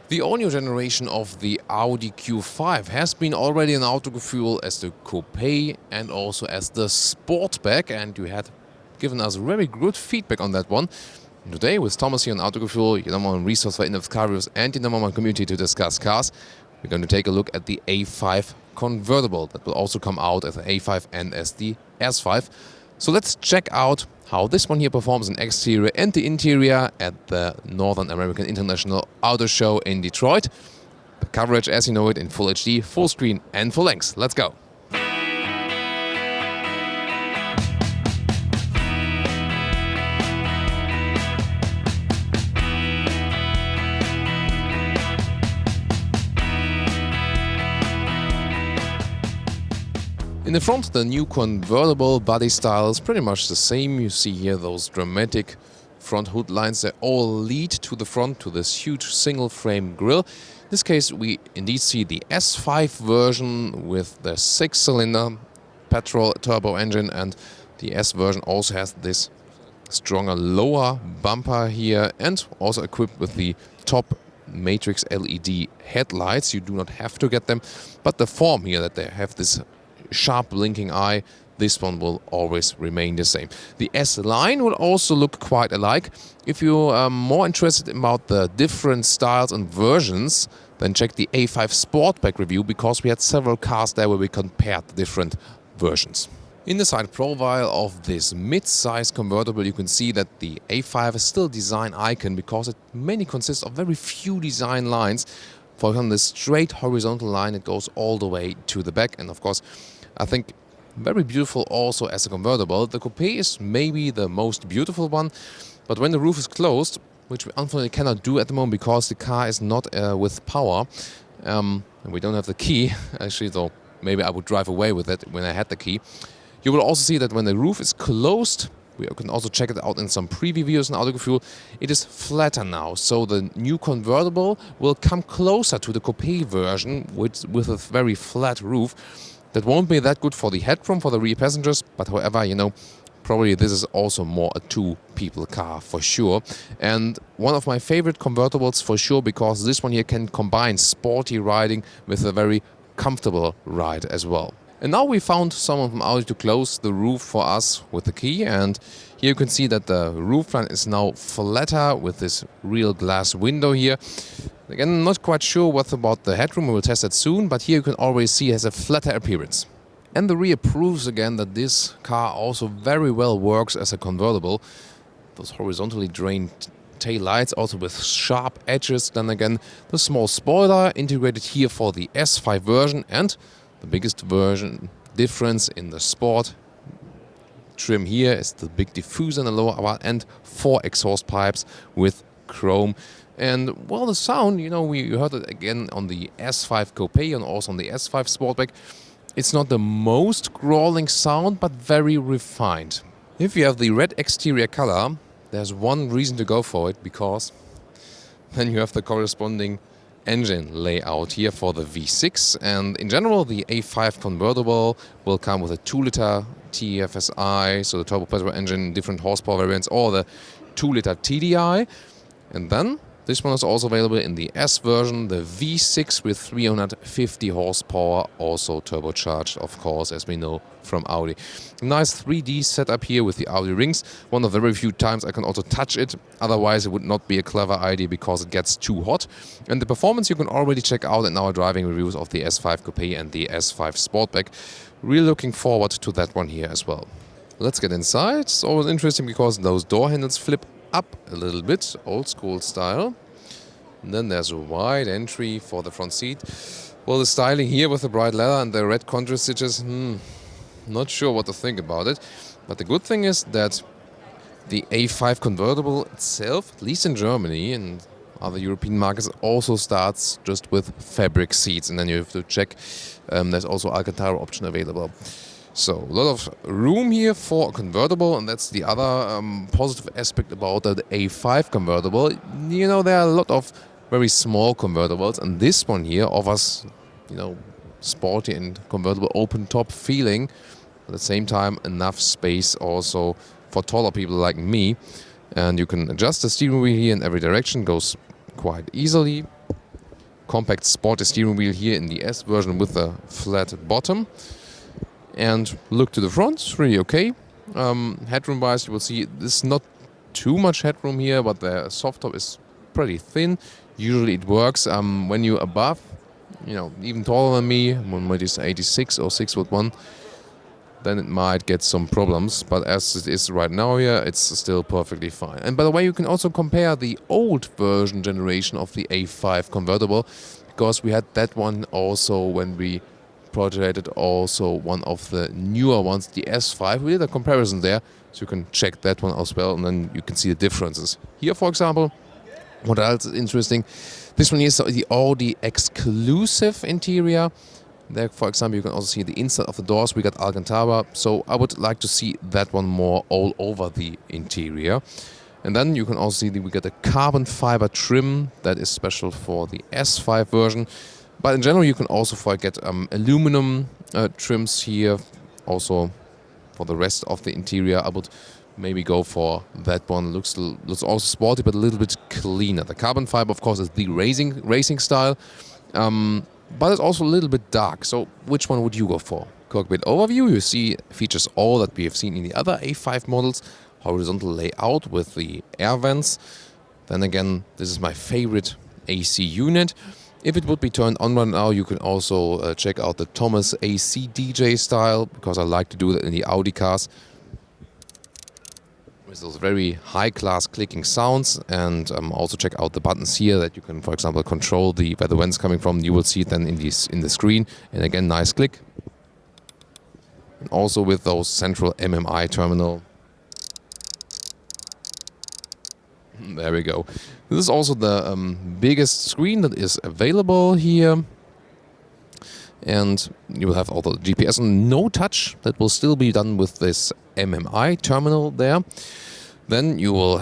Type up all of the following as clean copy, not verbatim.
The all-new generation of the Audi Q5 has been already an Autogefühl as the Coupe and also as the Sportback, and you had given us very good feedback on that one. And today with Thomas here on Autogefühl, your number one resource for in-depth car reviews and your number one community to discuss cars, we're going to take a look at the A5 Convertible that will also come out as the A5 and as the S5. So let's check out how this one here performs in exterior and the interior at the Northern American International Auto Show in Detroit. The coverage as you know it in full HD, full screen and full length. Let's go. In the front, the new convertible body style is pretty much the same. You see here those dramatic front hood lines that all lead to the front, to this huge single frame grille. In this case, we indeed see the S5 version with the 6-cylinder petrol turbo engine, and the S version also has this stronger lower bumper here and also equipped with the top matrix LED headlights. You do not have to get them, but the form here that they have this sharp blinking eye, this one will always remain the same. The S line will also look quite alike. If you are more interested about the different styles and versions, then check the A5 Sportback review, because we had several cars there where we compared the different versions. In the side profile of this mid-size convertible, you can see that the A5 is still design icon because it mainly consists of very few design lines. For example, this straight horizontal line, it goes all the way to the back, and of course I think very beautiful also as a convertible. The Coupe is maybe the most beautiful one, but when the roof is closed, which we unfortunately cannot do at the moment because the car is not with power, and we don't have the key, actually, though maybe I would drive away with it when I had the key. You will also see that when the roof is closed, we can also check it out in some preview videos in Autogefühl, it is flatter now. So the new convertible will come closer to the Coupe version with a very flat roof. That won't be that good for the headroom for the rear passengers, but however, you know, probably this is also more a two-people car for sure. And one of my favorite convertibles for sure, because this one here can combine sporty riding with a very comfortable ride as well. And now we found someone from Audi to close the roof for us with the key, and here you can see that the roof line is now flatter with this real glass window here. Again, not quite sure what about the headroom, we will test it soon, but here you can already see it has a flatter appearance. And the rear proves again that this car also very well works as a convertible. Those horizontally drained tail lights also with sharp edges, then again the small spoiler integrated here for the S5 version, and the biggest version difference in the sport trim here is the big diffuser in the lower end, 4 exhaust pipes with chrome. And well, the sound, you know, we heard it again on the S5 Coupe and also on the S5 Sportback. It's not the most growling sound, but very refined. If you have the red exterior color, there's one reason to go for it, because then you have the corresponding engine layout here for the V6. And in general, the A5 convertible will come with a 2-liter TFSI, so the turbo petrol engine, different horsepower variants, or the 2-liter TDI. And then this one is also available in the S version, the V6 with 350 horsepower, also turbocharged, of course, as we know from Audi. Nice 3D setup here with the Audi rings. One of the very few times I can also touch it, otherwise it would not be a clever idea because it gets too hot. And the performance you can already check out in our driving reviews of the S5 Coupe and the S5 Sportback. Really looking forward to that one here as well. Let's get inside. It's always interesting because those door handles flip up a little bit, old school style. And then there's a wide entry for the front seat. Well, the styling here with the bright leather and the red contrast stitches, not sure what to think about it. But the good thing is that the A5 convertible itself, at least in Germany and other European markets, also starts just with fabric seats, and then you have to check. There's also Alcantara option available. So a lot of room here for a convertible, and that's the other positive aspect about the A5 convertible. You know, there are a lot of very small convertibles, and this one here offers, you know, sporty and convertible open top feeling. At the same time, enough space also for taller people like me. And you can adjust the steering wheel here in every direction, goes quite easily. compact sporty steering wheel here in the S version with a flat bottom. And look to the front, it's really okay. Headroom wise, you will see there's not too much headroom here, but the soft top is pretty thin. Usually it works when you're above, even taller than me, when it is 86 or 6'1", then it might get some problems. But as it is right now here, it's still perfectly fine. And by the way, you can also compare the old version generation of the A5 convertible, because we had that one also when we projected also one of the newer ones, the S5. We did a comparison there, so you can check that one as well, and then you can see the differences. Here, for example, what else is interesting? This one is the Audi exclusive interior. There, for example, you can also see the inside of the doors. We got Alcantara, so I would like to see that one more all over the interior. And then you can also see that we got a carbon fiber trim that is special for the S5 version. But in general, you can also get aluminum trims here. Also, for the rest of the interior, I would maybe go for that one. Looks also sporty, but a little bit cleaner. The carbon fiber, of course, is the racing style, but it's also a little bit dark. So, which one would you go for? Cockpit overview. You see features all that we have seen in the other A5 models. Horizontal layout with the air vents. Then again, this is my favorite AC unit. If it would be turned on right now, you can also check out the Thomas AC DJ style, because I like to do that in the Audi cars. With those very high-class clicking sounds, and also check out the buttons here that you can, for example, control where the vent's coming from. You will see it then in the screen, and again, nice click. And also with those central MMI terminal. There we go. This is also the biggest screen that is available here. And you will have all the GPS and no touch. That will still be done with this MMI terminal there. Then you will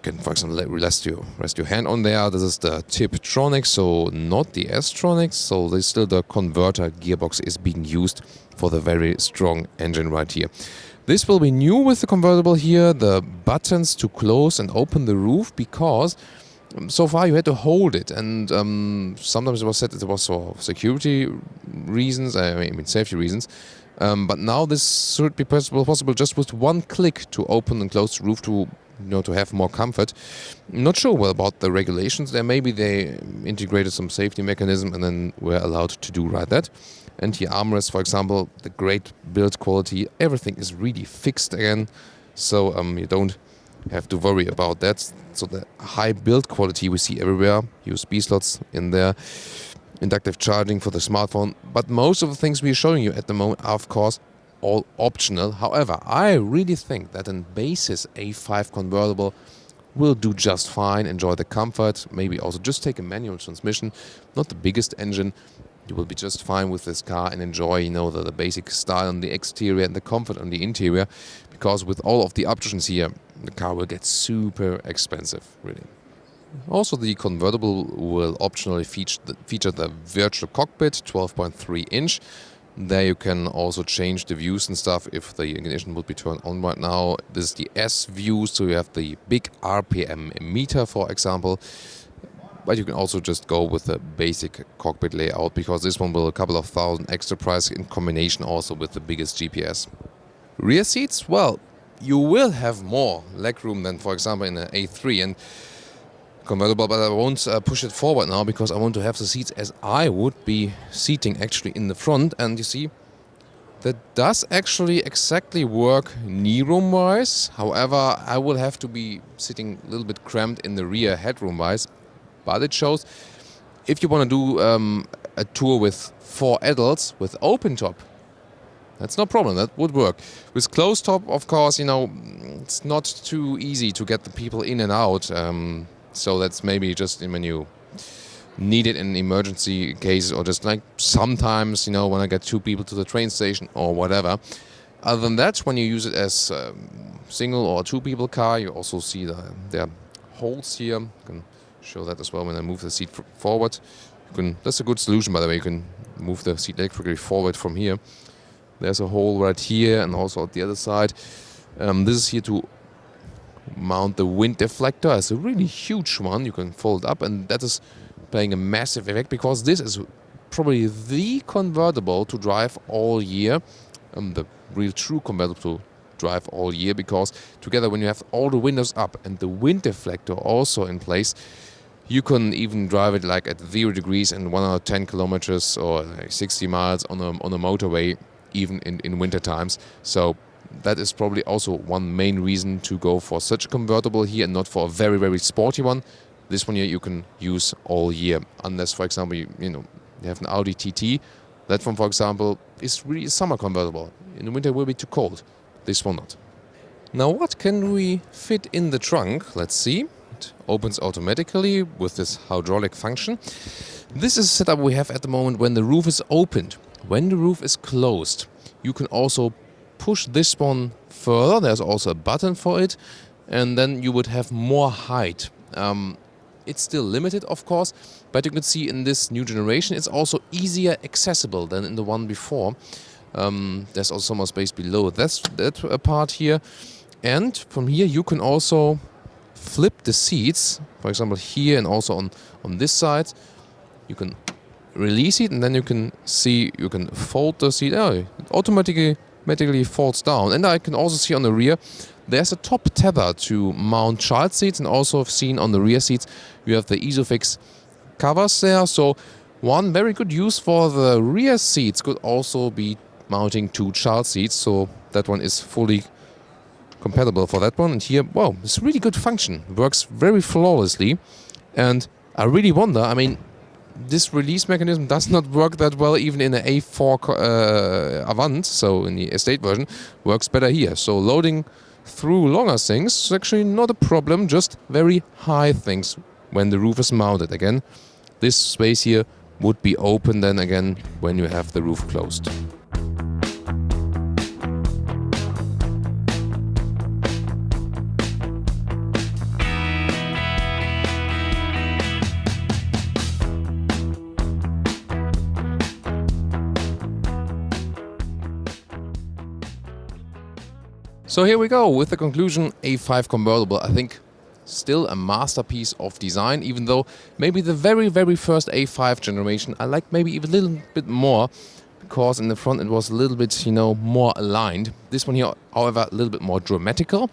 can, for example, rest your hand on there. This is the Tiptronic, so not the S-Tronic. So there's still the converter gearbox is being used for the very strong engine right here. This will be new with the convertible here, the buttons to close and open the roof, because so far you had to hold it, and sometimes it was said it was for security reasons, safety reasons. But now this should be possible just with one click to open and close the roof to have more comfort. I'm not sure well about the regulations there. Maybe they integrated some safety mechanism and then were allowed to do right that. And here armrest, for example, the great build quality, everything is really fixed again, so you don't have to worry about that. So the high build quality we see everywhere, USB slots in there, inductive charging for the smartphone, but most of the things we're showing you at the moment are, of course, all optional. However, I really think that a basis A5 convertible will do just fine, enjoy the comfort, maybe also just take a manual transmission, not the biggest engine. You will be just fine with this car and enjoy, the basic style on the exterior and the comfort on the interior, because with all of the options here, the car will get super expensive, really. Also, the convertible will optionally feature the virtual cockpit, 12.3 inch. There you can also change the views and stuff if the ignition would be turned on right now. This is the S view, so you have the big RPM meter, for example. But you can also just go with the basic cockpit layout, because this one will a couple of thousand extra price in combination also with the biggest GPS. Rear seats, well, you will have more legroom than, for example, in an A3 and convertible, but I won't push it forward now, because I want to have the seats as I would be seating actually in the front. And you see, that does actually exactly work knee room wise. However, I will have to be sitting a little bit cramped in the rear headroom wise. But it shows if you want to do a tour with 4 adults with open top, that's no problem, that would work. With closed top, of course, it's not too easy to get the people in and out. So that's maybe just when you need it in emergency cases, or just like sometimes, when I get 2 people to the train station or whatever. Other than that, when you use it as a single or 2 people car, you also see there are holes here. You can show that as well when I move the seat forward. That's a good solution, by the way. You can move the seat electrically forward from here. There's a hole right here and also at the other side. This is here to mount the wind deflector. It's a really huge one. You can fold up, and that is playing a massive effect, because this is probably the convertible to drive all year, the real true convertible to drive all year, because together when you have all the windows up and the wind deflector also in place, you can even drive it like at 0 degrees and 110 kilometers or like 60 miles on a motorway, even in winter times. So that is probably also one main reason to go for such a convertible here and not for a very, very sporty one. This one here you can use all year, unless, for example, you have an Audi TT. That one, for example, is really a summer convertible. In the winter it will be too cold. This one not. Now, what can we fit in the trunk? Let's see. It opens automatically with this hydraulic function. This is a setup we have at the moment when the roof is opened. When the roof is closed, you can also push this one further. There's also a button for it, and then you would have more height. It's still limited, of course, but you can see in this new generation it's also easier accessible than in the one before. There's also more space below that part here, and from here you can also flip the seats, for example here and also on this side. You can release it and then you can see, you can fold the seat. Oh, it automatically folds down. And I can also see on the rear there's a top tether to mount child seats, and also I've seen on the rear seats you have the Isofix covers there. So one very good use for the rear seats could also be mounting 2 child seats. So that one is fully compatible for that one. And here, wow, it's really good function. Works very flawlessly. And I really wonder, I mean, this release mechanism does not work that well even in the A4 Avant, so in the estate version, works better here. So loading through longer things is actually not a problem, just very high things when the roof is mounted. Again, this space here would be open then again when you have the roof closed. So here we go with the conclusion. A5 convertible, I think still a masterpiece of design, even though maybe the very, very first A5 generation I like maybe even a little bit more, because in the front it was a little bit, more aligned. This one here, however, a little bit more dramatical.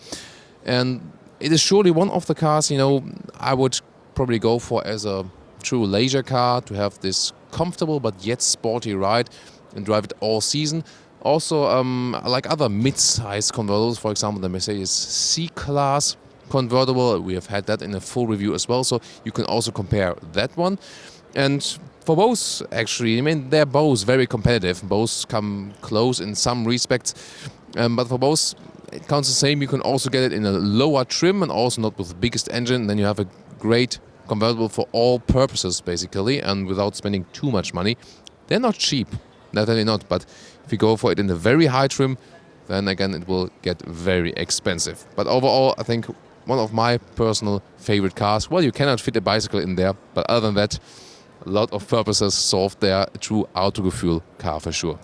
And it is surely one of the cars, I would probably go for as a true leisure car, to have this comfortable but yet sporty ride and drive it all season. Also, like other mid-size convertibles, for example, the Mercedes C-Class convertible, we have had that in a full review as well, so you can also compare that one. And for both, actually, they're both very competitive. Both come close in some respects, but for both, it counts the same. You can also get it in a lower trim and also not with the biggest engine. Then you have a great convertible for all purposes, basically, and without spending too much money. They're not cheap, definitely not, but if you go for it in a very high trim, then again it will get very expensive. But overall, I think one of my personal favorite cars. Well, you cannot fit a bicycle in there, but other than that, a lot of purposes solved there. A true Autogefühl car for sure.